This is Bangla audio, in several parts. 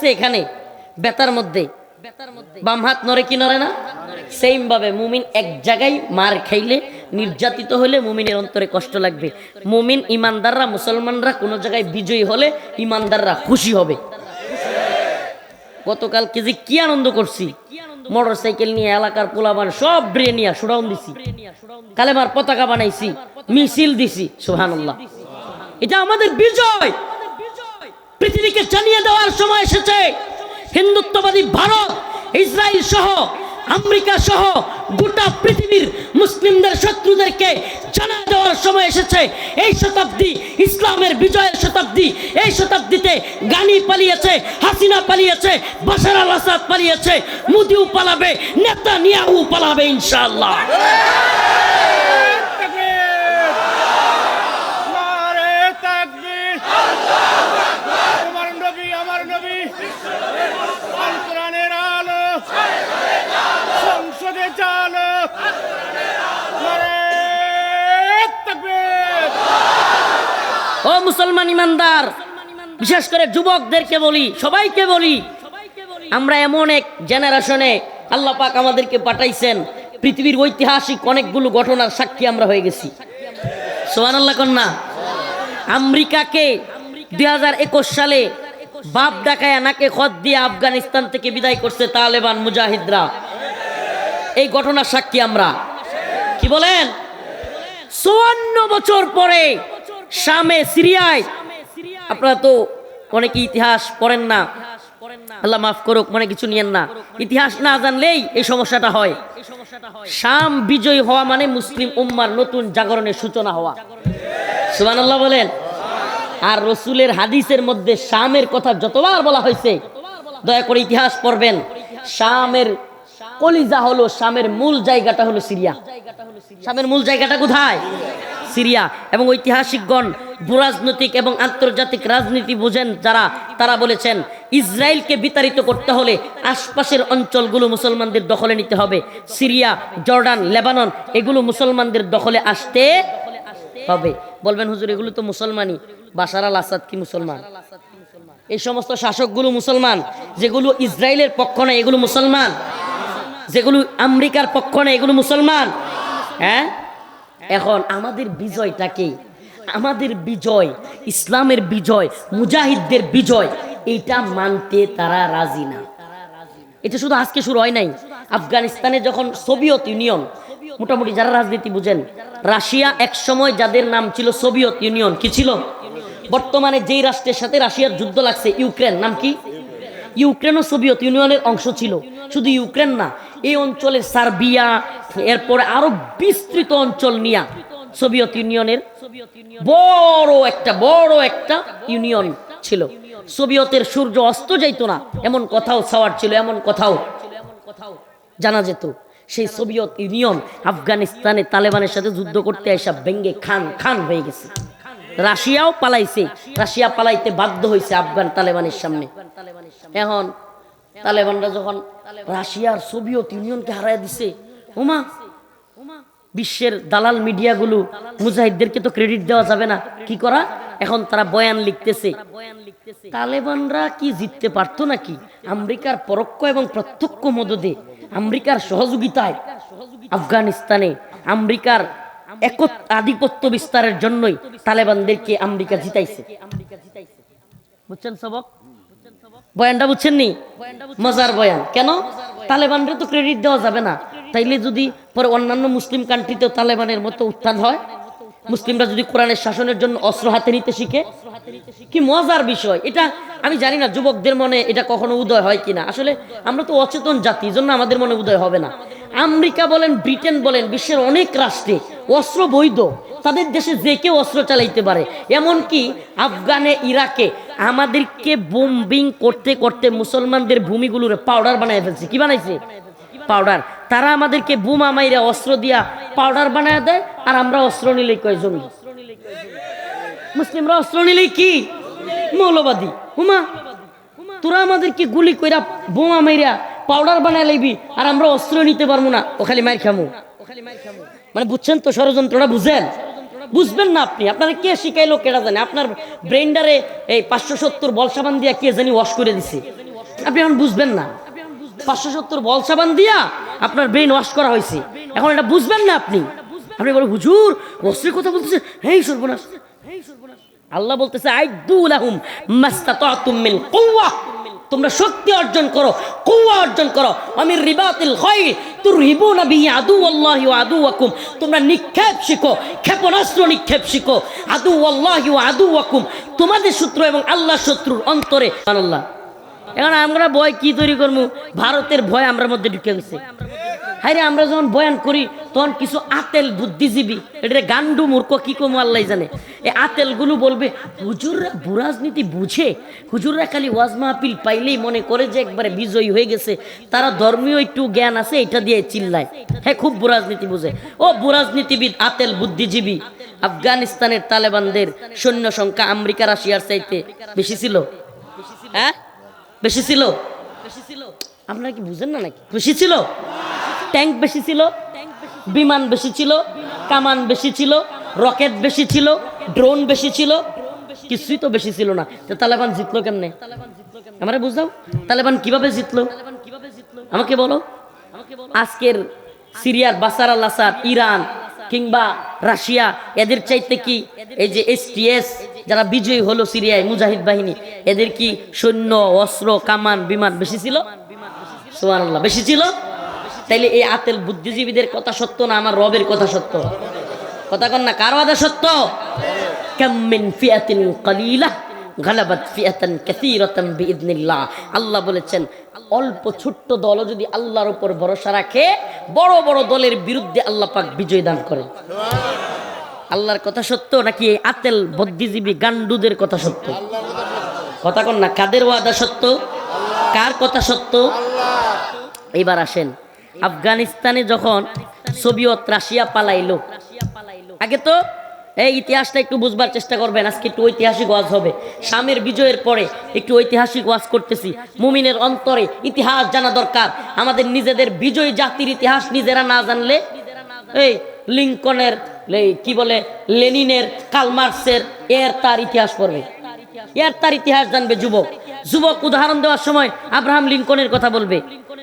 এখানে বেতার মধ্যে বাম হাত নড়ে কি নড়ে না? সেম ভাবে মুমিন এক জায়গায় মার খাইলে, নির্যাতিত হলে মুমিনের অন্তরে কষ্ট লাগবে। মুমিন ইমানদাররা, মুসলমানরা কোন জায়গায় বিজয়ী হলে ইমানদাররা খুশি হবে। গতকাল কেজি কি আনন্দ করছি, মোটর সাইকেল নিয়ে এলাকার পোলাবান সব ব্রে নিয়ে শোডাউন দিছি, কালেমার পতাকা বানাইছি, মিছিল দিছি। সুবহানাল্লাহ, এটা আমাদের বিজয়। পৃথিবীকে জানিয়ে দেওয়ার সময় এসেছে, হিন্দুত্ববাদী ভারত, ইসরায়েল সহ, আমেরিকা সহ গোটা পৃথিবীর মুসলিমদের শত্রুদেরকে জানিয়ে দেওয়ার সময় এসেছে। এই শতাব্দী ইসলামের বিজয়ের শতাব্দী। এই শতাব্দীতে গানি পালিয়েছে, হাসিনা পালিয়েছে, বাশার আল আসাদ পালিয়েছে, মোদিও পালাবে, নেতানিয়াহু পালাবে ইনশাআল্লাহ। ও মুসলমান ইমানদার, বিশেষ করে যুবকদেরকে বলি, সবাইকে বলি, আমরা এমন এক জেনারেশনে আল্লাহ পাক আমাদেরকে পাঠাইছেন, পৃথিবীর ঐতিহাসিক অনেকগুলো ঘটনার সাক্ষী আমরা হয়ে গেছি। সুবহানাল্লাহ কন্যা। আমেরিকাকে 2021 সালে বাপ ডাকায়া নাকে খত দিয়ে আফগানিস্তান থেকে বিদায় করছে তালেবান মুজাহিদরা। এই ঘটনার সাক্ষী আমরা। কি বলেন? 54 বছর পরে শামে, সিরিয়ায়, আপনারা তো অনেকে ইতিহাস পড়েন না, আল্লাহ মাফ করুক, মনে কিছু নিয়েন না, ইতিহাস না জানলেই এই সমস্যাটা হয়। শাম বিজয় হওয়া মানে মুসলিম উম্মার নতুন জাগরণের সূচনা হওয়া। সুবহানাল্লাহ বলেন। আর রসুলের হাদিসের মধ্যে শামের কথা যতবার বলা হয়েছে, দয়া করে ইতিহাস পড়বেন। শামের কলিজা হলো, শামের মূল জায়গাটা হলো সিরিয়া। শামের মূল জায়গাটা কোথায়? সিরিয়া। এবং ঐতিহাসিকগণ, ভূরাজনৈতিক এবং আন্তর্জাতিক রাজনীতি বোঝেন যারা, তারা বলেছেন ইসরায়েলকে বিতাড়িত করতে হলে আশপাশের অঞ্চলগুলো মুসলমানদের দখলে নিতে হবে। সিরিয়া, জর্ডান, লেবানন, এগুলো মুসলমানদের দখলে আসতে হবে। বলবেন হুজুর এগুলো তো মুসলমানই, বাশার আল আসাদ কি মুসলমান? এই সমস্ত শাসকগুলো মুসলমান। যেগুলো ইসরায়েলের পক্ষ নয় এগুলো মুসলমান, যেগুলো আমেরিকার পক্ষ নয় এগুলো মুসলমান। হ্যাঁ, এখন আমাদের বিজয়টা কি? আমাদের বিজয়, ইসলামের বিজয়, মুজাহিদদের বিজয়, এইটা মানতে তারা রাজি না। এটা শুধু আজকে শুরু হয় নাই। আফগানিস্তানে যখন সোভিয়েত ইউনিয়ন, মোটামুটি যারা রাজনীতি বুঝেন, রাশিয়া এক সময় যাদের নাম ছিল সোভিয়েত ইউনিয়ন, কি ছিল? বর্তমানে যেই রাষ্ট্রের সাথে রাশিয়ার যুদ্ধ লাগছে, ইউক্রেন, নাম কি? ইউক্রেনও সোভিয়েত ইউনিয়নের অংশ ছিল। শুধু ইউক্রেন না, এই অঞ্চলের সার্বিয়া, এরপরে আরো বিস্তৃত অঞ্চল নিয়ে সোভিয়েত ইউনিয়নের বড় একটা ইউনিয়ন ছিল। সোভিয়েতের সূর্য অস্ত যাইতো না এমন কথাও সাওয়ার ছিল, এমন কথাও জানা যেত। সেই সোভিয়েত ইউনিয়ন আফগানিস্তানে তালেবানের সাথে যুদ্ধ করতে এসে ভেঙ্গে খান খান হয়ে গেছে। রাশিয়াও পালাইছে, রাশিয়া পালাইতে বাধ্য হয়েছে আফগান তালেবানের সামনে। এখন তালেবানরা যখন রাশিয়ার সোভিয়েত ইউনিয়নকে হারায় দিছে, ওমা, বিশ্বের দালাল মিডিয়াগুলো, মুজাহিদদেরকে তো ক্রেডিট দেওয়া যাবে না, কি করা? এখন তারা বয়ান লিখতেছে, তালেবানরা কি জিততে পারতো নাকি? আমেরিকার পরোক্ষ এবং প্রত্যক্ষ মদদে, আমেরিকার সহযোগিতায় আফগানিস্তানে আমেরিকার আধিপত্য বিস্তারের জন্যই তালেবানদেরকে আমেরিকা জিতাইছে। বুঝছেন সবক? বয়ানটা বুঝছেন নি? মজার বয়ান। কেন? তালেবানরে তো ক্রেডিট দেওয়া যাবে না, তাইলে যদি পরে অন্যান্য মুসলিম কান্ট্রিতেও তালেবানের মতো উত্থান হয়, মুসলিমরা যদি কোরআনের শাসনের জন্য অস্ত্র হাতে নিতে শিখে, কি মজার বিষয় এটা। আমি জানি না যুবকদের মনে এটা কখনো উদয় হয় কিনা। আসলে আমরা তো অচেতন জাতি, জন্য আমাদের মনে উদয় হবে না। আমেরিকা বলেন, ব্রিটেন বলেন, বিশ্বের অনেক রাষ্ট্রে অস্ত্র বৈধ, তাদের দেশে যে কেউ অস্ত্র চালাইতে পারে। এমনকি আফগানে, ইরাকে আমাদেরকে বোম্বিং করতে করতে মুসলমানদের ভূমিগুলোর পাউডার বানায় ফেলছে। কি বানাইছে? পাউডার। তারা আমাদেরকে বোমা মাইরা অস্ত্র দিয়া পাউডার বানায় দেয়, আর আমরা অস্ত্র নিলেই কয় জঙ্গি। মুসলিমরা অস্ত্র নিলেই কি? মৌলবাদী। হুমা, তোরা আমাদেরকে গুলি কইরা বোমা মাইরা পাউডার বানায় লাইবি, আর আমরা অস্ত্র নিতে পারবো না, ও খালি মাইর খামু। মানে বুঝছেন তো ষড়যন্ত্রটা? বুঝেন? বুঝবেন না আপনি, আপনারা কে শিখাইলো কেটা জানে। আপনার ব্রেন্ডারে এই 570 বল সাবান দিয়া কে জানি ওয়াশ করে দিছে, আপনি এখন বুঝবেন না। 570 বল সাবান দিয়া আপনার ব্রেন ওয়াশ করা হয়েছে, এখন এটা বুঝবেন না আপনি। আপনি বলেন হুজুর অস্ত্রের কথা বলতেছে, হেই সর্বনাশ। আল্লাহ বলতেছে আইদু লাহুম মাস্তাতাতুম মিন কুওয়া, তোমরা শক্তি অর্জন করো, কুওয়া অর্জন করো। আমির রিবাতিল খাইল তুরহিবুনা বিহি আদুওয়াল্লাহি ওয়া আদুওয়াকুম, তোমরা নিক্ষেপ শিখো, ক্ষেপণাস্ত্র নিক্ষেপ শিখো। আদুওয়াল্লাহি ওয়া আদুওয়াকুম, তোমাদের শত্রু এবং আল্লাহর শত্রুর অন্তরে। সুবহানাল্লাহ। এখন আমরা ভয় কি তৈরি করবো? ভারতের ভয় আমরা মধ্যে ঢুকে গেছে। হাইরে আমরা যখন বয়ান করি তখন কিছু আতেল বুদ্ধিজীবী, এটা গান্ডু মূর্খ কি কম আল্লাহ জানে, এই আতেলগুলো বলবে হুজুররা বুরাজনীতি বুঝে, হুজুররা খালি ওয়াজ মাহফিল পাইলেই মনে করে যে একবারে বিজয়ী হয়ে গেছে, তারা ধর্মীয় একটু জ্ঞান আছে এটা দিয়ে চিল্লায়, হ্যাঁ খুব বুরাজনীতি বুঝে। ও বুরাজনীতিবিদ আতেল বুদ্ধিজীবী, আফগানিস্তানের তালেবানদের সৈন্য সংখ্যা আমেরিকা রাশিয়ার চাইতে বেশি ছিল। হ্যাঁ বেশি ছিল, আপনারা কি বুঝেন না নাকি? বেশি ছিল, ট্যাঙ্ক বেশি ছিল, বিমান বেশি ছিল, কামান বেশি ছিল, রকেট বেশি ছিল, ড্রোন বেশি ছিল, কিছুই তো বেশি ছিল না। তো তালেবান জিতলো কেমনে? আমারে বুঝাও, তালেবান কিভাবে জিতলো আমাকে বলো। আজকের সিরিয়ার বাসার আল আসাদ, ইরান কিংবা রাশিয়া, এদের চাইতে কি এই যে STS যারা বিজয়ী হলো সিরিয়ায় মুজাহিদ বাহিনী, এদের কি সৈন্য অস্ত্র কামান বিমান বেশি ছিল? সুবহানাল্লাহ, বেশি ছিল। তাইলে এই আতেল বুদ্ধিজীবীদের কথা সত্য না আমার রবের কথা সত্য? কথা কন না, কার ওয়াদা সত্য? কাম মিন ফিয়াতিন কালিলা গালাবাত ফিয়াতান কাসীরাতান বিইذনিল্লাহ। আল্লাহ বলেছেন অল্প ছোট্ট দল যদি আল্লাহর উপর ভরসা রাখে, বড় বড় দলের বিরুদ্ধে আল্লাহ পাক বিজয় দান করে। আল্লাহর কথা সত্য নাকি এই আতেল বুদ্ধিজীবী গান্ডুদের কথা সত্য? কথা কন না, কাদের ওয়াদা সত্য, কার কথা সত্য? এবার আসেন, আফগানিস্তানে যখন সোভিয়েত রাশিয়া পালাইলো, আগে তো এই ইতিহাসটা একটু বুঝবার চেষ্টা করবেন, আজকে একটু ঐতিহাসিক ওয়াজ হবে। শামের বিজয়ের পরে একটু ঐতিহাসিক ওয়াজ করতেছি। মুমিনের অন্তরে ইতিহাস জানা দরকার। আমাদের নিজেদের বিজয় জাতির ইতিহাস নিজেরা না জানলে, এই লিঙ্কনের কি বলে লেনিনের কালমার্সের এর তার ইতিহাস পড়বে, এর তার ইতিহাস জানবে যুবক। যুবক উদাহরণ দেওয়ার সময় আব্রাহাম লিঙ্কনের কথা বলবে,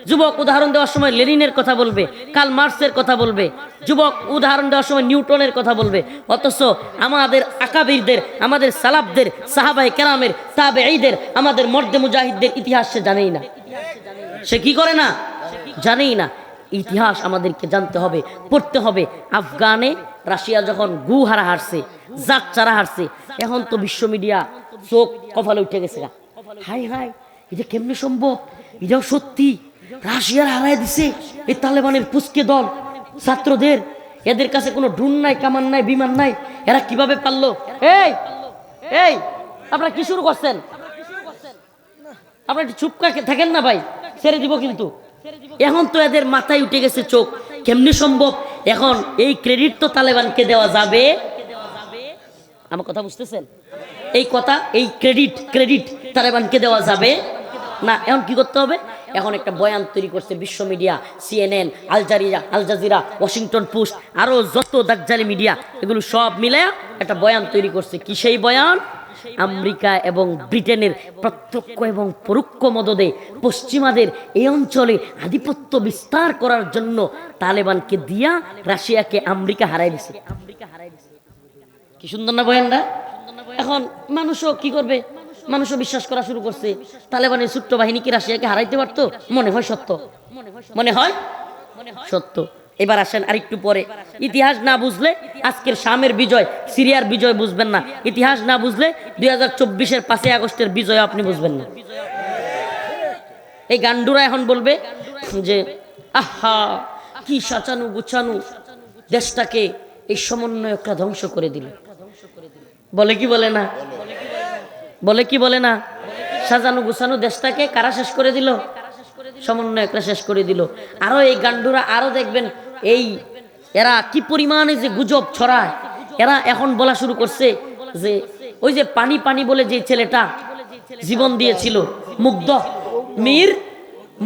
যুবক উদাহরণ দেওয়ার সময় লেনিনের কথা বলবে, কার্ল মার্কসের কথা বলবে, যুবক উদাহরণ দেওয়ার সময় নিউটনের কথা বলবে। অথচ আমাদের আকাবিরদের, আমাদের সালাফদের, সাহাবায়ে কেরামের, তাবেঈদের, আমাদের মর্দে মুজাহিদদের ইতিহাস সে জানেই না। সে কি করে না? জানেই না। ইতিহাস আমাদেরকে জানতে হবে, পড়তে হবে। আফগানে রাশিয়া যখন গু হারা হারছে, জাত চারা হারছে, এখন তো বিশ্ব মিডিয়া চোখ কপালে উঠে গেছে। হাই হাই, এটা কেমনে সম্ভব? এটাও সত্যি, রাশিয়ার হারাই দিছে এই তালেবানের পুচকে দল ছাত্রদের। এদের কাছে কোনো ড্রোন নাই, কামান নাই, বিমান নাই, এরা কিভাবে পারলো? এই এই আপনারা কি শুরু করছেন? আপনারা একটু চুপ থাকেন না ভাই, ছেড়ে দিব কিন্তু। এখন তো এদের মাথায় উঠে গেছে চোখ, কেমনে সম্ভব? এখন এই ক্রেডিট তো তালেবানকে দেওয়া যাবে? আমার কথা বুঝতেছেন? এই কথা, এই ক্রেডিট তালেবানকে দেওয়া যাবে না। এখন কি করতে হবে? এখন একটা বয়ান তৈরি করছে বিশ্ব media, CNN, Al Jazeera, Washington Post, আরো যত দাজ্জালি মিডিয়া, এগুলো সব মিলে একটা বয়ান তৈরি করছে। কি সেই বয়ান? আমেরিকা এবং ব্রিটেনের প্রত্যক্ষ এবং পরোক্ষ মদদে পশ্চিমাদের এই অঞ্চলে আধিপত্য বিস্তার করার জন্য তালেবানকে দিয়া রাশিয়াকে আমেরিকা হারাই দিছে। কি সুন্দর না বয়ানটা? এখন মানুষও কি করবে? মানুষও বিশ্বাস করা শুরু করছে তালেবানের ছোট্ট বাহিনী কি রাশিয়াকে হারাইতে পারতো? মনে হয় সত্য, মনে হয় সত্য। এবার আসেন আরেকটু পরে, ইতিহাস না বুঝলে আজকের শামের বিজয়, সিরিয়ার বিজয় বুঝবেন না। ইতিহাস না বুঝলে 2024-এর 5 আগস্টের বিজয় আপনি বুঝবেন না। এই গান্ডুরা এখন বলবে যে আহা কি সাজানো গুছানো দেশটাকে এই সমন্বয়করা ধ্বংস করে দিল। বলে কি বলে না? বলে কি বলে না? সাজানো গুছানো দেশটাকে কারা শেষ করে দিল? সমন্বয়করা শেষ করে দিল। আরো এই গান্ডুরা আরো দেখবেন এই এরা কি পরিমাণে যে গুজব ছড়ায়। এরা এখন বলা শুরু করছে যে ওই যে পানি পানি বলে যে ছেলেটা জীবন দিয়েছিল, মুগ্ধ, মীর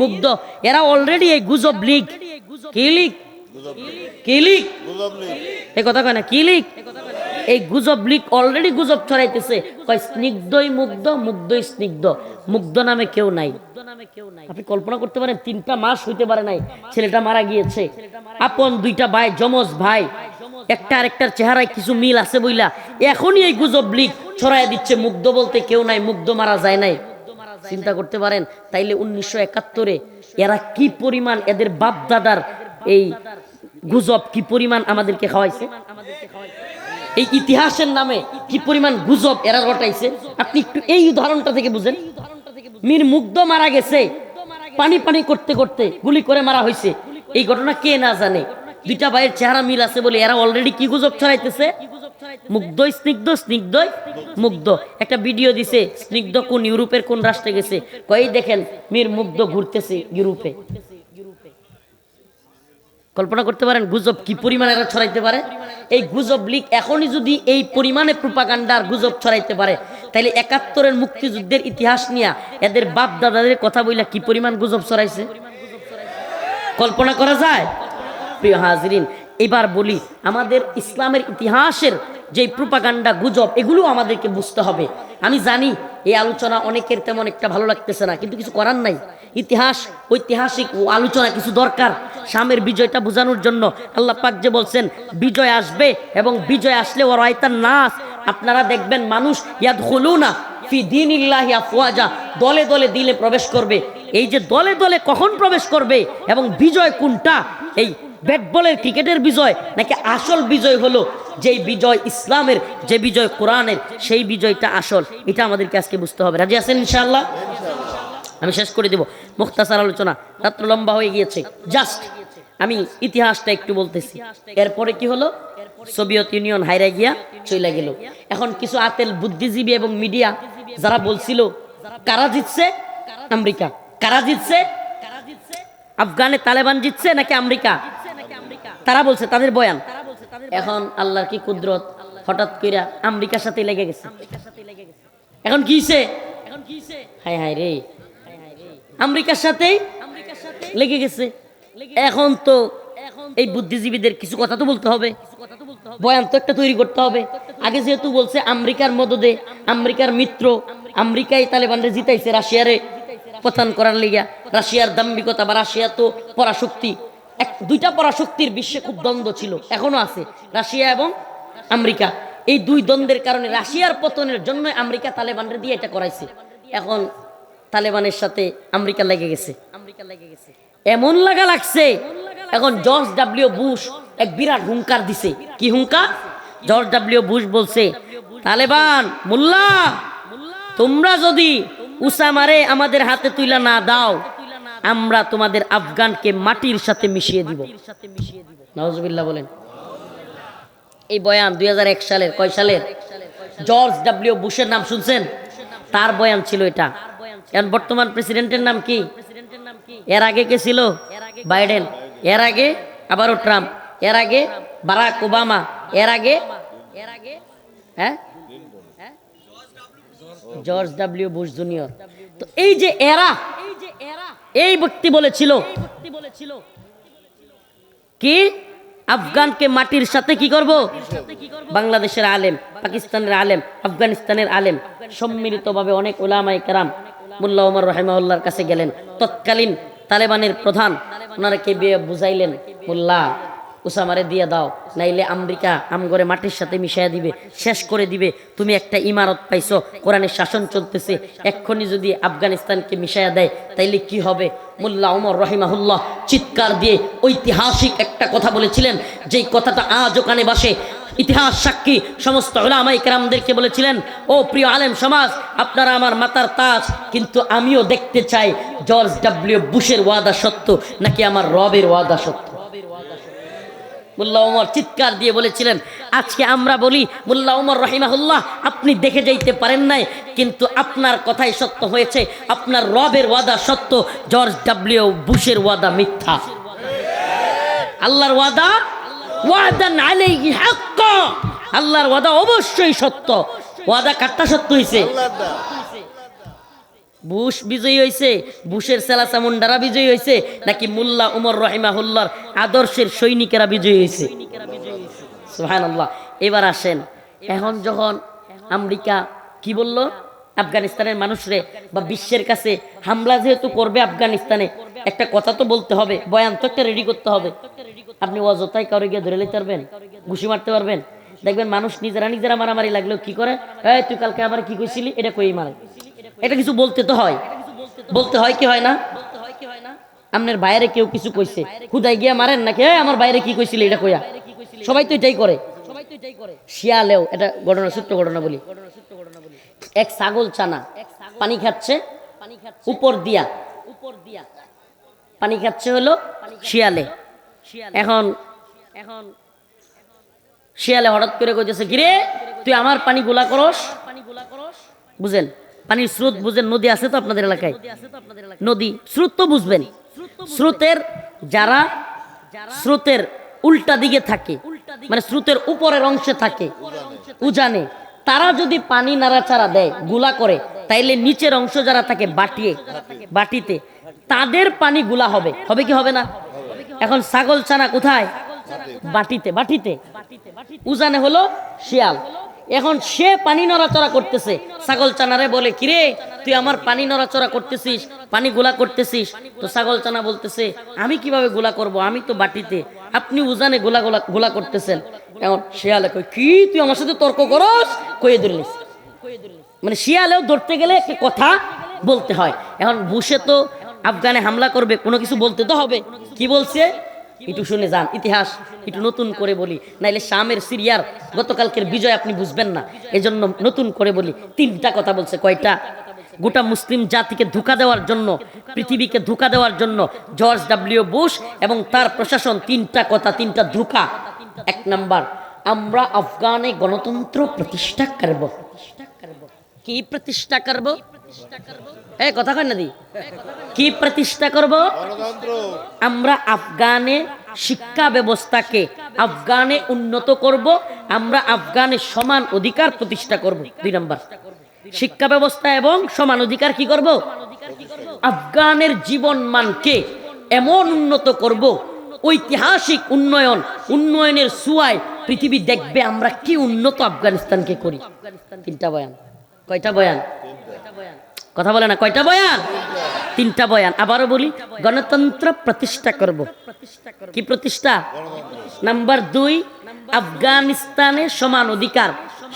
মুগ্ধ, এরা অলরেডি এই গুজব লীগ, কি লীগ, কি লীগ, এই কথা কয় না, কি লীগ, এই গুজব লীগ অলরেডি গুজব ছড়াইতেছে, কয় স্নিগ্ধই মুগ্ধ, মুগ্ধই স্নিগ্ধ, মুগ্ধ নামে কেউ নাই। আপনি কল্পনা করতে পারেন 3টা মাস হইতে পারে নাই ছেলেটা মারা গিয়েছে, আপন 2টা ভাই, যমজ ভাই, একটা আরেকটার চেহারায় কিছু মিল আছে বইলা এখনই এই গুজব লীগ ছড়াই দিচ্ছে মুগ্ধ বলতে কেউ নাই, মুগ্ধ মারা যায় নাই। চিন্তা করতে পারেন তাইলে 1971-এ এরা কি পরিমাণ, এদের বাপ দাদার এই গুজব কি পরিমাণ আমাদেরকে খাওয়াইছে, এই ইতিহাসের নামে কি পরিমাণ গুজব এরা রটাইছে। আপনি একটু এই উদাহরণটা থেকে বুঝেন। মীর মুগ্ধ মারা গেছে পানি পানি করতে করতে, গুলি করে মারা হয়েছে, এই ঘটনা কে না জানে। 2টা ভাইয়ের চেহারা মিল আছে বলে এরা অলরেডি কি গুজব ছড়াইতেছে, মুগ্ধই স্নিগ্ধ, স্নিগ্ধই মুগ্ধ। একটা ভিডিও দিছে, স্নিগ্ধ কোন ইউরোপের কোন রাষ্ট্রে গেছে, কই দেখেন মীর মুগ্ধ ঘুরতেছে ইউরোপে। কল্পনা করতে পারেন গুজব কি পরিমাণে এরা ছড়াইতে পারে। এই গুজব লীগ এখনই যদি এই পরিমাণে প্রোপাগান্ডার গুজব ছড়াইতে পারে, তাহলে 71-এর মুক্তিযুদ্ধের ইতিহাস নিয়ে এদের বাপ দাদাদের কথা বইলা কি পরিমাণ গুজব ছড়াইছে কল্পনা করা যায়। প্রিয় হাজরিন, এবার বলি আমাদের ইসলামের ইতিহাসের যে প্রোপাগান্ডা গুজব, এগুলো আমাদেরকে বুঝতে হবে। আমি জানি এই আলোচনা অনেকের তেমন একটা ভালো লাগতেছে না, কিন্তু কিছু করার নাই। ইতিহাস, ঐতিহাসিক আলোচনা কিছু দরকার। শামের বিজয়টা বোঝানোর জন্য আল্লাহ পাক যে বলছেন বিজয় আসবে, এবং বিজয় আসলে ওয়া রাআইতান নাস, আপনারা দেখবেন মানুষ ইয়াদখুলুনা ফি দীনিল্লাহি আফওয়াজা, দলে দলে দিলে প্রবেশ করবে। এই যে দলে দলে কখন প্রবেশ করবে এবং বিজয় কোনটা, এই ব্যাট বলের ক্রিকেটের বিজয় নাকি আসল বিজয় হলো যেই বিজয় ইসলামের, যে বিজয় কোরআনের, সেই বিজয়টা আসল। এটা আমাদেরকে আজকে বুঝতে হবে। রাজি আছেন ইনশাআল্লাহ? আমি শেষ করে দেব, মুখতাসার আলোচনা, রাত্র লম্বা হয়ে গিয়েছে। জাস্ট আমি ইতিহাসটা একটু বলতেছি। এরপরে কি হলো, সোভিয়েত ইউনিয়ন হাইরা গিয়া চলে গেল। এখন কিছু আতেল বুদ্ধিজীবী এবং মিডিয়া যারা বলছিল কারা জিতছে, আমেরিকা। কারা জিতছে, আফগানে তালেবান জিতছে নাকি আমেরিকা, তারা বলছে, তাদের বয়ান। এখন আল্লাহর কি কুদরত, হঠাৎ কইরা আমেরিকার সাথে লেগে গেছে। এখন কিছে, হায় হায় রে, আমেরিকার সাথেই লেগে গেছে। এখন তো এই বুদ্ধিজীবীদের কিছু কথা তো বলতে হবে, বয়ান তো একটা তৈরি করতে হবে। আগে যেহেতু বলছে আমেরিকার মদদে, আমেরিকার মিত্র, আমেরিকাই তালেবানরে জিতাইছে রাশিয়ারে পতন করার লিগা। রাশিয়ার দাম্ভিকতা বা রাশিয়া তো পরাশক্তি, 2টা পরাশক্তির বিশ্বে খুব দ্বন্দ্ব ছিল, এখনো আছে, রাশিয়া এবং আমেরিকা। এই 2 দ্বন্দ্বের কারণে রাশিয়ার পতনের জন্য আমেরিকা তালেবানরে দিয়ে এটা করাইছে। এখন তালেবানের সাথে আমেরিকা লেগে গেছে, এমন লাগছে। এখন জর্জ ডব্লিউ বুশ এক বিরাট হুঙ্কার দিছে। কি হুঙ্কার? জর্জ ডব্লিউ বুশ বলছে, তালেবান মোল্লা, তোমরা যদি উসামারে আমাদের হাতে তুইলা না দাও, আমরা তোমাদের আফগানকে মাটির সাথে মিশিয়ে দিব। নাউজুবিল্লাহ বলেন। এই বয়ান 2001 সালের, কয় সালের? জর্জ ডব্লিউ বুশের নাম শুনছেন? তার বয়ান ছিল এটা। এখন বর্তমান প্রেসিডেন্টের নাম কি? এর আগে কে ছিল? বাইডেন। এর আগে আবারও ট্রাম্প। এর আগে বারাক ওবামা। এর আগে হ্যাঁ জর্জ ডব্লিউ বুশ জুনিয়র। তো এই যে এরা, এই ব্যক্তি বলেছিল কি আফগানকে মাটির সাথে কি করব? বাংলাদেশের আলেম, পাকিস্তানের আলেম, আফগানিস্তানের আলেম সম্মিলিতভাবে অনেক উলামায়ে কেরাম মোল্লা ওমর রাহিমাহুল্লাহর কাছে গেলেন। তৎকালীন তালেবানের প্রধান, ওনারা কে বুঝাইলেন, মোল্লা উসামারে দিয়ে দাও, নাইলে আমেরিকা আমগরে মাটির সাথে মিশাইয়া দিবে, শেষ করে দিবে। তুমি একটা ইমারত পাইছো, কোরআনের শাসন চলতেছে, এক্ষুনি যদি আফগানিস্তানকে মিশাইয়া দেয় তাইলে কি হবে? মোল্লা ওমর রাহিমাহুল্লাহ চিৎকার দিয়ে ঐতিহাসিক একটা কথা বলেছিলেন, যেই কথাটা আজও কানে বাসে। ইতিহাস সাক্ষী সমস্ত উলামায়ে কেরামদেরকে বলেছিলেন, ও প্রিয় আলেম সমাজ, আপনারা আমার মাথার তাজ, কিন্তু আমিও দেখতে চাই জর্জ ডব্লিউ বুশের ওয়াদা সত্য নাকি আমার রবের ওয়াদা সত্য। মোল্লা ওমর চিৎকার দিয়ে বলেছিলেন। আজকে আমরা বলি, মোল্লা ওমর রাহিমাহুল্লাহ, আপনি দেখে যাইতে পারেন নাই, কিন্তু আপনার কথাই সত্য হয়েছে, আপনার রবের ওয়াদা সত্য, জর্জ ডব্লিউ বুশের ওয়াদা মিথ্যা। আল্লাহর ওয়াদা ওয়াদান আলাইহি হাক্ক, আল্লাহর ওয়াদা অবশ্যই সত্য। ওয়াদা কাটটা সত্য হইছে? বুশ বিজয়ী হয়েছে, বুশের সেলাসা মুন্ডারা বিজয়ী হয়েছে, নাকি মোল্লা ওমর রাহিমাহুল্লাহর আদর্শের সৈনিকেরা বিজয়ী হয়েছে? সুবহানাল্লাহ। এবার আসেন, এখন যখন আমেরিকা কি বলল, আফগানিস্তানের মানুষরে বা বিশ্বের কাছে হামলা যেহেতু করবে আফগানিস্তানে, একটা কথা তো বলতে হবে, বয়ান তো একটা রেডি করতে হবে। আপনি অযথায় কাউরে গিয়ে ধরে নিতে পারবেন, ঘুষি মারতে পারবেন? দেখবেন মানুষ নিজেরা মারামারি লাগলেও কি করে, এই তুই কালকে আবার কি কইছিলি, এটা কই মারে। এটা কিছু বলতে তো হয়, বলতে হয় কি হয় না? আপনার বাইরে কেউ কিছু কইছে, খুদাই গিয়া মারেন নাকি, আমার বাইরে কি কইছিল এটা কইয়া? সবাই তো এটাই করে। শিয়ালেও এটা ঘটনা, ছোট্ট ঘটনা বলি। এক ছাগল চানা পানি খাচ্ছে উপর দিয়া, পানি খাচ্ছে হলো শিয়ালে। এখন শিয়ালে হঠাৎ করে কইতেছে, কিরে তুই আমার পানি গোলা করস? বুঝেন পানির স্রোত বুঝেন, নদী আছে তো আপনাদের এলাকায়, নদী স্রোত তো বুঝবেন। স্রোতের যারা স্রোতের উল্টা দিকে থাকে, মানে স্রোতের উপরের অংশে থাকে, উজানে, তারা যদি পানি নাড়াচাড়া দেয়, গুলা করে, তাইলে নিচের অংশ যারা থাকে বাটিতে, তাদের পানি গুলা হবে, হবে কি হবে না? এখন ছাগল ছানা কোথায়? বাটিতে। উজানে হলো শিয়াল। এখন সে পানি নড়াচড়া করতেছে, ছাগল চানারে বলে, কিরে তুই আমার পানি নড়াচড়া করতেছিস, পানি গোলা করতেছিস। তো ছাগল চানা বলতেছে, আমি কিভাবে গোলা করব, আমি তো বাটিতে, আপনি উজানে গোলা করতেছেন। এখন শিয়ালে কই, কি তুই আমার সাথে তর্ক করস? কয়ে ধরলিস। মানে শিয়ালেও ধরতে গেলে একটা কথা বলতে হয়। এখন বুশে তো আফগানে হামলা করবে, কোনো কিছু বলতে তো হবে। কি বলছে একটু শুনে যান, ইতিহাস একটু নতুন করে বলি, নাইলে শামের সিরিয়ার গতকালকের বিজয় আপনি বুঝবেন না। এজন্য নতুন করে বলি। 3টা কথা বলছে। কয়টা? গোটা মুসলিম জাতিকে ধোঁকা দেওয়ার জন্য, পৃথিবীকে ধোঁকা দেওয়ার জন্য জর্জ ডব্লিউ বুশ এবং তার প্রশাসন 3টা কথা, 3টা ধোঁকা। 1 নাম্বার, আমরা আফগানে গণতন্ত্র প্রতিষ্ঠা করব। কি প্রতিষ্ঠা করব? এই কথা কয় না দি, কি প্রতিষ্ঠা করব? আমরা আফগানে শিক্ষা ব্যবস্থাকে আফগানে উন্নত করব, আমরা আফগানে সমান অধিকার প্রতিষ্ঠা করব। 2 নাম্বার, শিক্ষা ব্যবস্থা এবং সমান অধিকার কি করব? আফগানের জীবন মানকে এমন উন্নত করব, ঐতিহাসিক উন্নয়নের ছোঁয়ায় পৃথিবী দেখবে আমরা কি উন্নত আফগানিস্তানকে করি। 3টা বয়ান। কয়টা বয়ান? কথা বলে না, কয়টা বয়ান? 3টা বয়ান। আবারও বলি, গণতন্ত্র প্রতিষ্ঠা করব। কি প্রতিষ্ঠা? নাম্বার 2, আফগানিস্তানে সমান অধিকার,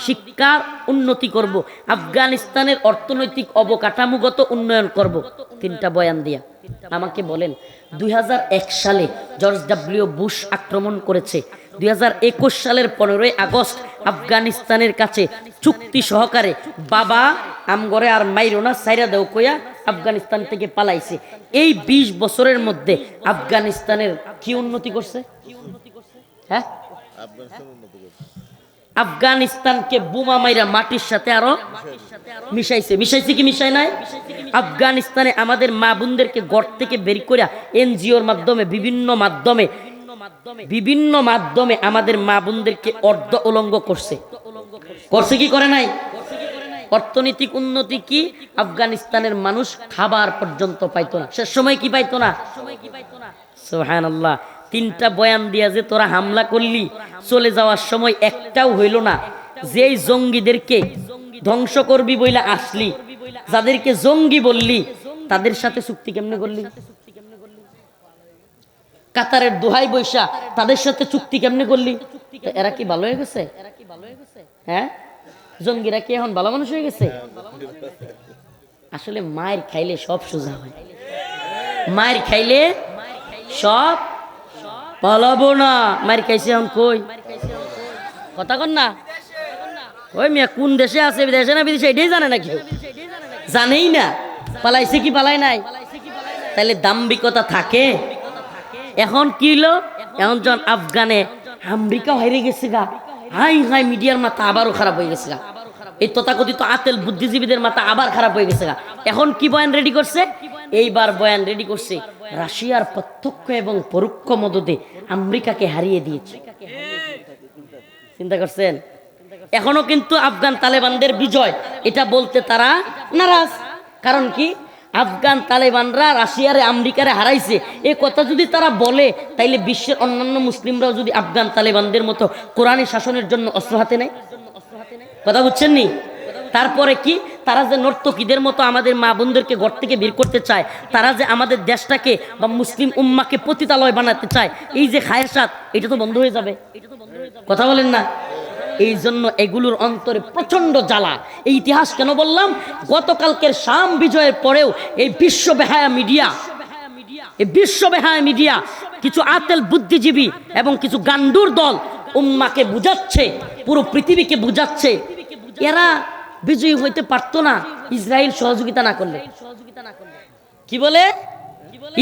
শিক্ষার উন্নতি করব, আফগানিস্তানের অর্থনৈতিক অবকাঠামোগত উন্নয়ন করব। 3টা বয়ান দিয়া আমাকে বলেন, 2001 সালে জর্জ ডব্লিউ বুশ আক্রমণ করেছে, 2021 সালের 15ই আগস্ট আফগানিস্তানের কাছে চুক্তি সহকারে বাবা আমগরে আর মাইরো না সাইরা দেও কইয়া আফগানিস্তান থেকে পালাইছে। এই 20 বছরের মধ্যে আফগানিস্তানের কি উন্নতি করছে? হ্যাঁ, আফগানিস্তানকে বোমা মাইরা মাটির সাথে আরো মিশাইছে কি মিশাই নাই? আফগানিস্তানে আমাদের মা বোনদেরকে ঘর থেকে বের করে এনজিওর মাধ্যমে বিভিন্ন মাধ্যমে আমাদের মা বোনদেরকে অর্ধ উলঙ্গ করছে কি করে নাই? অর্থনৈতিক উন্নতি কি? আফগানিস্তানের মানুষ খাবার পর্যন্ত পাইতো না, শেষ সময় কি পাইতো না? সুবহানাল্লাহ। 3টা বয়ান দিয়া যে তোরা হামলা করলি, চলে যাওয়ার সময় একটাও হইল না। যেই জঙ্গিদেরকে ধ্বংস করবি বইলা আসলি, যাদেরকে জঙ্গি বললি, তাদের সাথে চুক্তি কেমনে করলি? কাতারের দোহাই বৈশা তাদের সাথে চুক্তি কেমনে করলি? এরা কি ভালো হয়ে গেছে? হ্যাঁ, জঙ্গিরা কি এখন ভালো মানুষ হয়ে গেছে? আসলে মায়ের খাইলে সব সোজা হয়, মায়ের খাইলে সব পালাবো না। মায়ের খাইছে এখন কই? কথা কন না। ওই মিয়া কোন দেশে আছে, বিদেশে না বিদেশে, এটাই জানে না কেউ, জানেই না পালাইছে কি পালাই নাই। তাহলে দাম্ভিকতা থাকে। এখন কি হলো? এখন যখন আফগানে আমেরিকা হারিয়ে গেছে গা, হাই মিডিয়ার মাথা আবারও খারাপ হয়ে গেছে গা, এই তথাকথিত আতেল বুদ্ধিজীবীদের মাথা আবার খারাপ হয়ে গেছে গা। এখন কি বয়ান রেডি করছে? এইবার বয়ান রেডি করছে, রাশিয়ার প্রত্যক্ষ এবং পরোক্ষ মদদে আমেরিকাকে হারিয়ে দিয়েছে। চিন্তা করছেন? এখনো কিন্তু আফগান তালেবানদের বিজয়, এটা বলতে তারা নারাজ। কারণ কি? আফগান তালেবানরা রাশিয়ারে আমেরিকারে হারাইছে, এই কথা যদি তারা বলে, তাইলে বিশ্বের অন্যান্য মুসলিমরাও যদি আফগান তালেবানদের মতো কোরআনী শাসনের জন্য অস্ত্র হাতে নেয়, কথা বুঝছেন নি? তারপরে কি, তারা যে নর্তকীদের মতো আমাদের মা বোনদেরকে ঘর থেকে বের করতে চায়, তারা যে আমাদের দেশটাকে বা মুসলিম উম্মাকে পতিতালয় বানাতে চায়, এই যে খায়সাত, এটা তো বন্ধ হয়ে যাবে। কথা বলেন না? এই জন্য এগুলোর অন্তরে প্রচন্ড জ্বালা। এই ইতিহাস কেন বললাম? গতকালকের শাম বিজয়ের পরেও এই বিশ্ব বেহায়া মিডিয়া কিছু আতেল বুদ্ধিজীবী এবং কিছু গান্ডুর দল উম্মাকে বুঝাচ্ছে, পুরো পৃথিবীকে বুঝাচ্ছে এরা বিজয়ী হইতে পারতো না ইসরায়েল সহযোগিতা না করলে। কি বলে?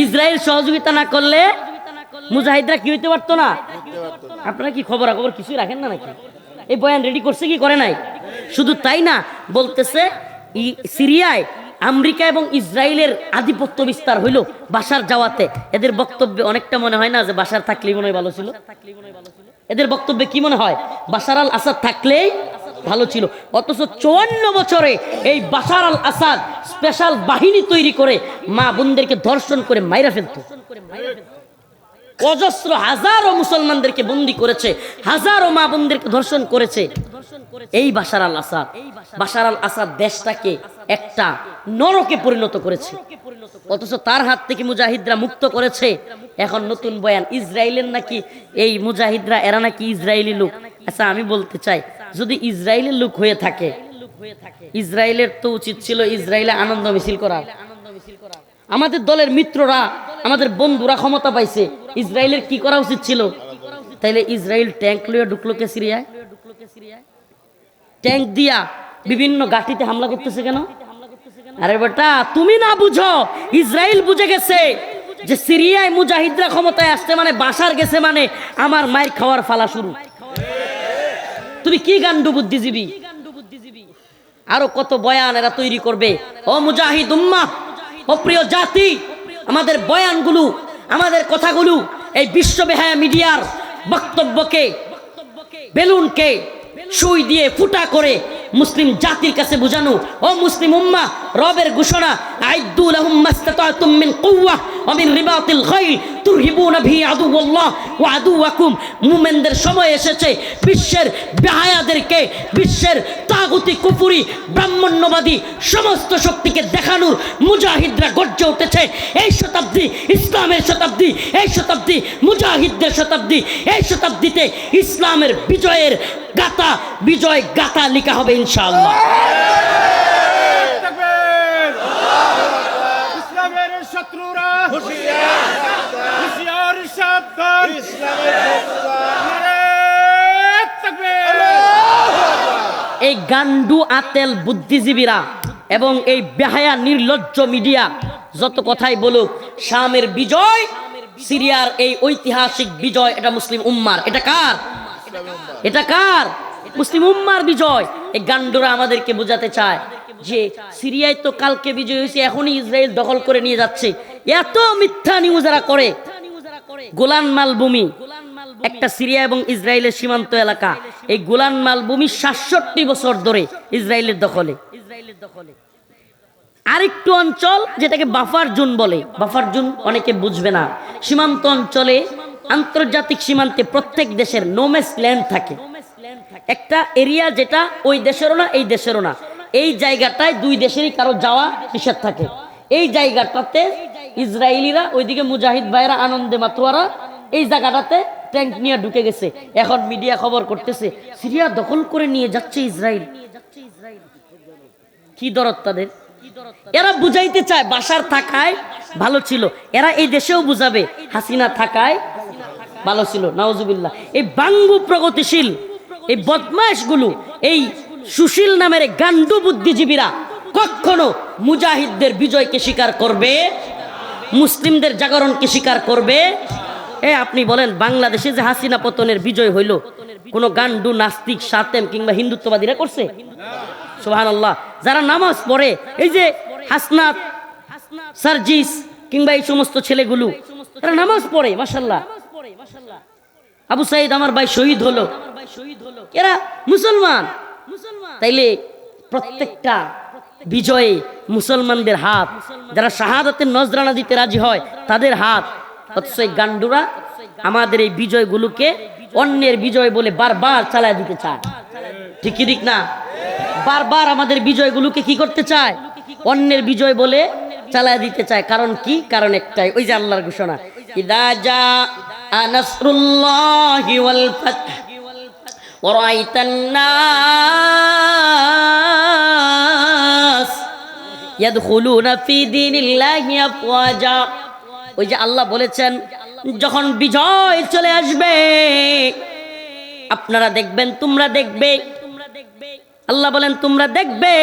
ইসরায়েল সহযোগিতা না করলে মুজাহিদরা কি হইতে পারতো না? আপনারা কি খবর কিছুই রাখেন না নাকি? এই বয়ান রেডি করছে কি করে নাই? শুধু তাই না, বলতেছে সিরিয়ায় আমেরিকা এবং ইসরায়েলের আধিপত্য বিস্তার হইল বাশার যাওয়াতে। এদের বক্তব্যে অনেকটা মনে হয় না যে বাশার থাকলেই মনে হয় ভালো ছিল? এদের বক্তব্যে কি মনে হয়? বাশার আল আসাদ থাকলেই ভালো ছিল। অথচ 54 বছরে এই বাশার আল আসাদ স্পেশাল বাহিনী তৈরি করে মা বোনদেরকে ধর্ষণ করে মাইরা ফেলতো। অজস্র হাজারো মুসলমানদেরকে বন্দী করেছে, হাজারো মা বোনদেরকে ধর্ষণ করেছে এই বাশার আল আসাদ। বাশার আল আসাদ দেশটাকে একটা নরকে পরিণত করেছে, অথচ তার হাত থেকে মুজাহিদরা মুক্ত করেছে। এখন নতুন বয়ান ইসরায়েলের নাকি এই মুজাহিদরা এরা নাকি ইসরায়েলি লোক। আচ্ছা, আমি বলতে চাই, যদি ইসরায়েলের লোক হয়ে থাকে, ইসরায়েলের তো উচিত ছিল ইসরায়েলে আনন্দ মিছিল করা। আমাদের দলের মিত্ররা, আমাদের বন্ধুরা ক্ষমতা পাইছে, ইসরায়েলের কি করা উচিত ছিল? তাইলে ইসরায়েল ট্যাঙ্ক লইয়া ঢুকলো কে সিরিয়ায়? ট্যাঙ্ক দিয়া বিভিন্ন ঘাঁটিতে হামলা করতেছে কেন? আরে বেটা, তুমি না বুঝো, ইসরায়েল বুঝে গেছে যে সিরিয়ায় মুজাহিদরা ক্ষমতায় আসছে মানে বাশার গেছে মানে আমার মায়ের খাওয়ার ফালা শুরু। তুমি কি গান্ডু বুদ্ধিজীবী? আরো কত বয়ান এরা তৈরি করবে। ও মুজাহিদ উম্মাহ, ও প্রিয় জাতি, আমাদের বয়ানগুলো, আমাদের কথাগুলো এই বিশ্ব বেহায়া মিডিয়ার বক্তব্যকে, বেলুনকে সুই দিয়ে ফুটা করে মুসলিম জাতির কাছে বুঝানো। ও মুসলিম উম্মাহ, রবের ঘোষণা, আইদ্দু লাহুম মাসতাতাতুম মিন কুওয়া ওয়া মিন রিবাতিল খাইল তুরহিবুনা বিহি আদুওয়াল্লাহ ওয়া আদুওয়াকুম। মুমিনদের সময় এসেছে বিশ্বের বেহায়াদেরকে, বিশ্বের তাগুতি কুফরি ব্রাহ্মণ্যবাদী সমস্ত শক্তিকে দেখানোর মুজাহিদরা গর্জে উঠেছে। এই শতাব্দী ইসলামের শতাব্দী, এই শতাব্দী মুজাহিদদের শতাব্দী। এই শতাব্দীতে ইসলামের বিজয়ের গাথা, বিজয় গাথা লেখা হবে ইনশাআল্লাহ। ইসলামের শত্রুরা হুঁশিয়ার সাবধান, এই গান্ডু আতেল বুদ্ধিজীবীরা এবং এই বেহায়া নির্লজ্জ মিডিয়া যত কথাই বলুক, শামের বিজয়, সিরিয়ার এই ঐতিহাসিক বিজয়, এটা মুসলিম উম্মার। এটা কার? এটা কার? মুসলিম উম্মার বিজয়। এই গান্ডুরা আমাদেরকে বোঝাতে চায় যে সিরিয়ায় তো কালকে বিজয় হয়েছে, এখনই ইসরায়েল দখল করে নিয়ে যাচ্ছে। এত মিথ্যা নিউজ এরা করে। গোলান মালভূমি একটা সিরিয়া এবং ইসরায়েলের সীমান্ত এলাকা। এই গোলান মালভূমি 67 বছর ধরে ইসরায়েলের দখলে। আরেকটু অঞ্চল যেটাকে বাফার জোন বলে, বাফার জোন অনেকে বুঝবে না। সীমান্ত অঞ্চলে, আন্তর্জাতিক সীমান্তে প্রত্যেক দেশের নোমেস ল্যান্ড থাকে, একটা এরিয়া যেটা ওই দেশেরও না এই দেশেরও না। এই জায়গাটায় দুই দেশেরই কারো যাওয়া নিষেধ থাকে। এই জায়গাটাতে ইসরায়েলিরা, ওইদিকে মুজাহিদ ভাইরা আনন্দে মাতোয়ারা এই জায়গাটাতে ট্যাঙ্ক নিয়ে ঢুকে গেছে। এখন মিডিয়া খবর করতেছে সিরিয়া দখল করে নিয়ে যাচ্ছে ইসরায়েল। কি দরদ তাদের? এরা বুঝাইতে চায় বাশার থাকায় ভালো ছিল, এরা এই দেশেও বুঝাবে হাসিনা থাকায় ভালো ছিল। নাউজুবিল্লাহ। এই বাঙ্গু প্রগতিশীল, এই বদমাইশগুলো, এই সুশীল নামের গান্ডু বুদ্ধিজীবীরা কখনো মুজাহিদদের বিজয়কে স্বীকার করবে, মুসলিমদের জাগরণকে স্বীকার করবে? আপনি বলেন, বাংলাদেশে যে হাসিনা পতনের বিজয় হইল, কোন গান্ডু নাস্তিক সাতেম কিংবা হিন্দুত্ববাদীরা করছে? সুবহানাল্লাহ। যারা নামাজ পড়ে, এই যে হাসনাত, সার্জিস কিংবা এই সমস্ত ছেলেগুলো, এরা নামাজ পড়ে, মাশাআল্লাহ। আবু সাইদ আমার ভাই শহীদ হলো, এরা মুসলমান। তাইলে প্রত্যেকটা বিজয়ে মুসলমানদের হাত, যারা শাহাদাতের নজরানা দিতে রাজি হয় তাদের হাত। অথচ এই গান্ডুরা আমাদের এই বিজয়গুলোকে অন্যের বিজয় বলে বারবার চালায় দিতে চায়। ঠিক কি ঠিক না? বারবার আমাদের বিজয়গুলোকে কি করতে চায়? অন্যের বিজয় বলে চালায় দিতে চায়। কারণ কি? কারণ একটাই, ওই যে আল্লাহর ঘোষণা, ইযা জাআ নাসরুল্লাহি ওয়াল ফাতহ ওয়া রাআইতান নাস ইয়াদখুলুনা ফি দীনিল্লাহি আফওয়াজা। ওই যে আল্লাহ বলেছেন, যখন বিজয় চলে আসবে আপনারা দেখবেন, তোমরা দেখবে, আল্লাহ বলেন তোমরা দেখবে,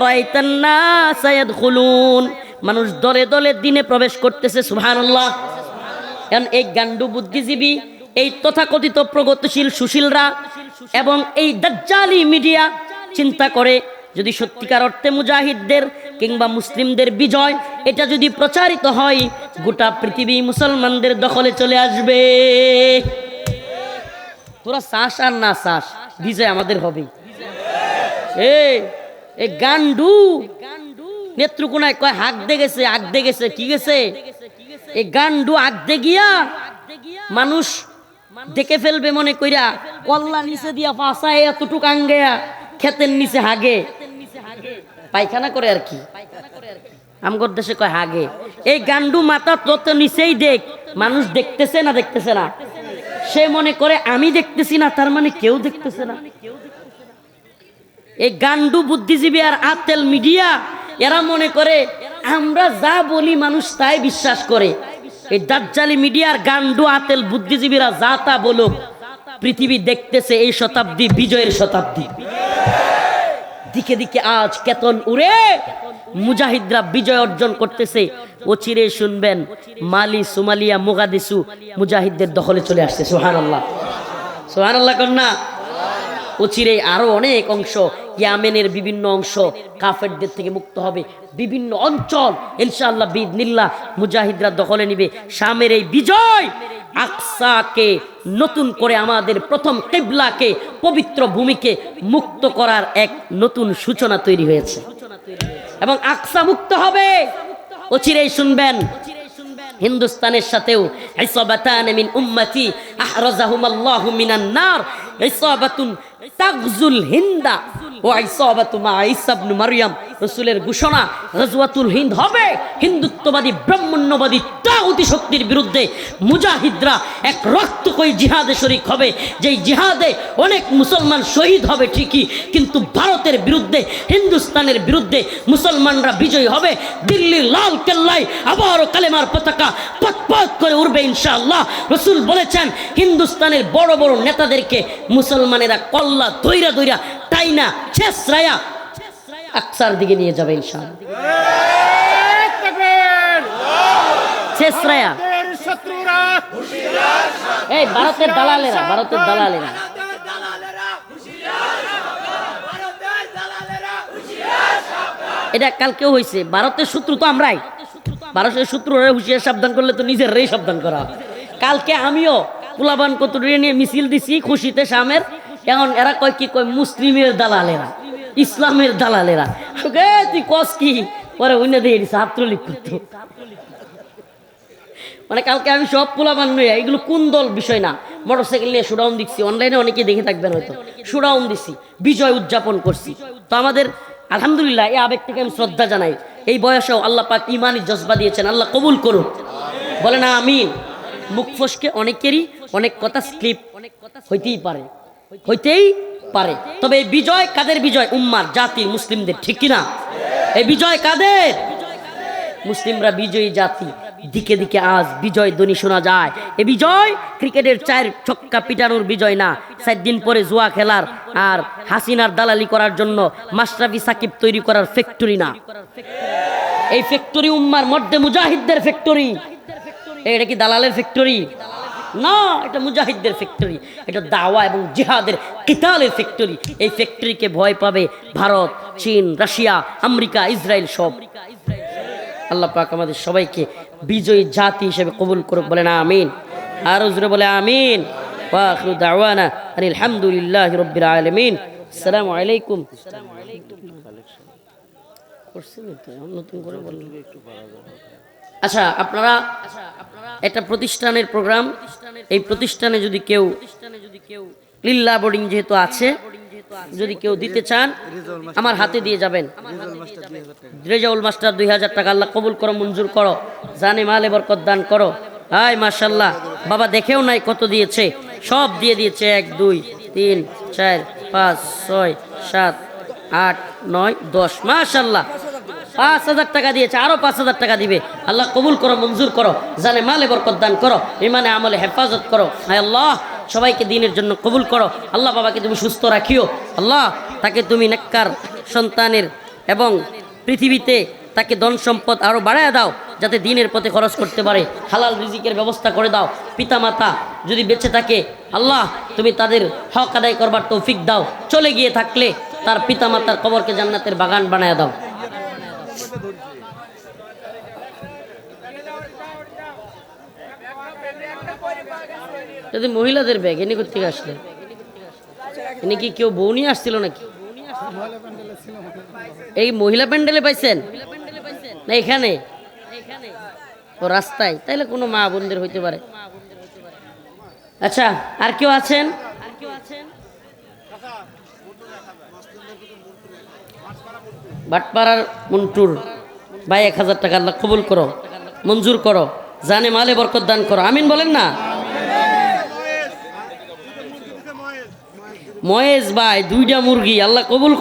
রাআইতান নাস ইয়াদখুলুন, মানুষ দলে দলে দিনে প্রবেশ করতেছে। সুবহানাল্লাহ। এখন এই গান্ডু বুদ্ধিজীবী, এই তথাকথিত প্রগতিশীল সুশীলরা এবং এই দাজ্জালি মিডিয়া চিন্তা করে, যদি সত্যিকার অর্থে মুজাহিদদের কিংবা মুসলিমদের বিজয় এটা যদি প্রচারিত হয়, গোটা পৃথিবী মুসলমানদের দখলে চলে আসবে। তোরা শ্বাস আর না শ্বাস, বিজয় আমাদের হবে। এই গান্ডু নেত্রকোনায় কয় হাক দে গেছে, আগ দে গেছে, কি গেছে? এই গান্ডু আগ দে গিয়া মানুষ দেখে ফেলবে মনে কইরা কল্লা নিচে দিয়া ফাঁসায় এতটুক আঙ্গেয়া ক্ষেতের নিচে হাগে, পায়খানা করে আর কি, আমগর দেশে কয় হাগে। এই গান্ডু মাথা তত নিচেই দেখ, মানুষ দেখতেছে না, দেখতেছে না, সে মনে করে আমি দেখতেছি না, তার মানে কেউ দেখতেছে না। এই গান্ডু বুদ্ধিজীবী আর আতেল মিডিয়া এরা মনে করে আমরা যা বলি মানুষ তাই বিশ্বাস করে। এই দাজ্জালি মিডিয়ার গান্ডু আতেল বুদ্ধিজীবীরা যা তা বলুক, পৃথিবী দেখতেছে এই শতাব্দী বিজয়ের শতাব্দী। দিকে দিকে আজ কেতন উড়ে মুজাহিদরা বিজয় অর্জন করতেছে। অচিরে শুনবেন মালি, সোমালিয়া, মোগাদিসু মুজাহিদদের দখলে চলে আসছে। সুবহানাল্লাহ, সুবহানাল্লাহ কন্যা। অচিরে আরো অনেক অংশ, ইয়ামেনের বিভিন্ন অংশ কাফেরদের থেকে মুক্ত হবে। বিভিন্ন অঞ্চল ইনশাআল্লাহ বিইذনিল্লাহ মুজাহিদরা দখলে নিবে। শামের এই বিজয় আকসাকে নতুন করে, আমাদের প্রথম কিবলাকে, পবিত্র ভূমিকে মুক্ত করার এক নতুন সূচনা তৈরি হয়েছে এবং আকসা মুক্ত হবে। অচিরেই শুনবেন হিন্দুস্তানের সাথেও ইসাবাতান মিন উম্মতি আহরাজাহুমাল্লাহু মিনান নার, ইসাবাতুন তাগজুল হিন্দা ওয়া ইসাবাতু মা ঈসা ইবনে মারইয়াম। রাসূলের ঘোষণা, গজওয়াতুল হিন্দ হবে। হিন্দুত্ববাদী ব্রাহ্মণ্যবাদী তাগুতি শক্তির বিরুদ্ধে মুজাহিদরা এক রক্তকয়ী জিহাদে শরীক হবে। যেই জিহাদে অনেক মুসলমান শহীদ হবে ঠিকই, কিন্তু ভারতের বিরুদ্ধে, হিন্দুস্তানের বিরুদ্ধে মুসলমানরা বিজয়ী হবে। দিল্লির লাল কেল্লায় আবারও কালেমার পতাকা পথ করে উঠবে ইনশাআল্লাহ। রাসূল বলেছেন, হিন্দুস্তানের বড় বড় নেতাদেরকে মুসলমানেরা কল্লা দইরা দইরা টাইনা ছেসরায়া আকসার দিকে নিয়ে যাবে ইনশাআল্লাহ। ছেসরায়া শত্রুরা, এই ভারতের দালালেরা, ভারতের দালালেরা, এটা কালকেও হয়েছে। ভারতের শত্রু তো আমরাই, ভারতের শত্রুরা হুঁশিয়ার সাবধান করলে তো নিজের রেই সাবধান করা। কালকে আমিও পোলাবান কতুরে নিয়ে মিছিল দিছি খুশিতে শামের। এখন এরা কয় কি কয় মুসলিমের দালালেরা, ইসলামের দালালেরা। তুই কস কি? পরে অন্য দিয়ে ছাত্রলীগ করতো। মানে কালকে আমি সব পোলাবান নই, এগুলো কোন দল বিষয় না। মোটরসাইকেল নিয়ে শোডাউন দিচ্ছি, অনলাইনে অনেকে দেখে থাকবেন হয়তো, শোডাউন দিচ্ছি, বিজয় উদযাপন করছি। তো আমাদের আলহামদুলিল্লাহ এই আবেগ থেকে আমি শ্রদ্ধা জানাই। এই বয়সেও আল্লাহ পাক ইমানি জজবা দিয়েছেন, আল্লাহ কবুল করুন, বলে না আমিন। মুখ ফসকে অনেকেরই অনেক কথা স্লিপ হইতেই পারে, হইতেই পারে। তবে এই বিজয় কাদের বিজয়? উম্মার, জাতির, মুসলিমদের, ঠিক কিনা? এই বিজয় কাদের? মুসলিমরা বিজয়ী জাতি। দিকে দিকে আজ বিজয় ধ্বনি শোনা যায়। এই বিজয় ক্রিকেটের 4 ছক্কা পিটানোর বিজয় না, 4 দিন পরে জুয়া খেলার আর হাসিনার দালালি করার জন্য মাশরাফি সাকিব তৈরি করার ফ্যাক্টরি না। এই ফ্যাক্টরি উম্মার মধ্যে মুজাহিদদের ফ্যাক্টরি। এটা কি দালালের ফ্যাক্টরি না, এটা মুজাহিদদের ফ্যাক্টরি। এটা দাওয়া এবং জিহাদের কিতালের ফ্যাক্টরি। এই ফ্যাক্টরিকে ভয় পাবে ভারত, চীন, রাশিয়া, আমেরিকা, ইসরায়েল সব। আল্লাহ পাক আমাদের সবাইকে বিজয়ী জাতি হিসেবে কবুল করুক, বলে না আমিন। আর জোরে বলে আমিন। ওয়া আখিরু দাওয়ানা আনিল হামদুলিল্লাহি রাব্বিল আলামিন। আসসালামু আলাইকুম। আচ্ছা, আপনারা একটা প্রতিষ্ঠানের প্রোগ্রাম, এই প্রতিষ্ঠানে যদি কেউ লিল্লাহ বোর্ডিং যেহেতু আছে, যদি কেউ দিতে চান আমার হাতে দিয়ে যাবেন। রেজাউল মাস্টার 2000 টাকা, আল্লাহ কবুল করো, মঞ্জুর করো, জানে মালে বরকত দান করো। হাই মাশাল্লাহ, বাবা দেখেও নাই কত দিয়েছে, সব দিয়ে দিয়েছে। 1 2 3 4 5 6 7 8 9 10, মাশাল্লাহ 5000 টাকা দিয়েছে, আরো 5000 টাকা দিবে। আল্লাহ কবুল করো, মঞ্জুর করো, জানে মালে বরকত দান করো, ইমানে আমলে হেফাজত করো। হায় আল্লাহ, সবাইকে দিনের জন্য কবুল করো। আল্লাহ বাবাকে তুমি সুস্থ রাখিও। আল্লাহ তাকে তুমি নেককার সন্তানের এবং পৃথিবীতে তাকে ধন সম্পদ আরো বাড়ায় দাও, যাতে দিনের পথে খরচ করতে পারে। হালাল রিজিকের ব্যবস্থা করে দাও। পিতামাতা যদি বেঁচে থাকে, আল্লাহ তুমি তাদের হক আদায় করবার তৌফিক দাও। চলে গিয়ে থাকলে তার পিতামাতার কবরকে জান্নাতের বাগান বানায় দাও। যদি মহিলাদের ব্যাগ এনে কোথেকে আসলে? এনে কি কেউ বউ নিয়ে আসছিল নাকি? এই মহিলা প্যান্ডেলে পাইছেন না এখানে? ও রাস্তায়, তাইলে কোনো মা বোনদের হইতে পারে। আচ্ছা, আর কেউ আছেন? বাটপাড়ার মন্টুর ভাই 1000 টাকা, আল্লাহ কবুল করো, মঞ্জুর করো, জানে মালে বরকত দান করো। আমিন বলেন না। মহেশ ভাই 2টা মুরগি, আল্লাহ কবুল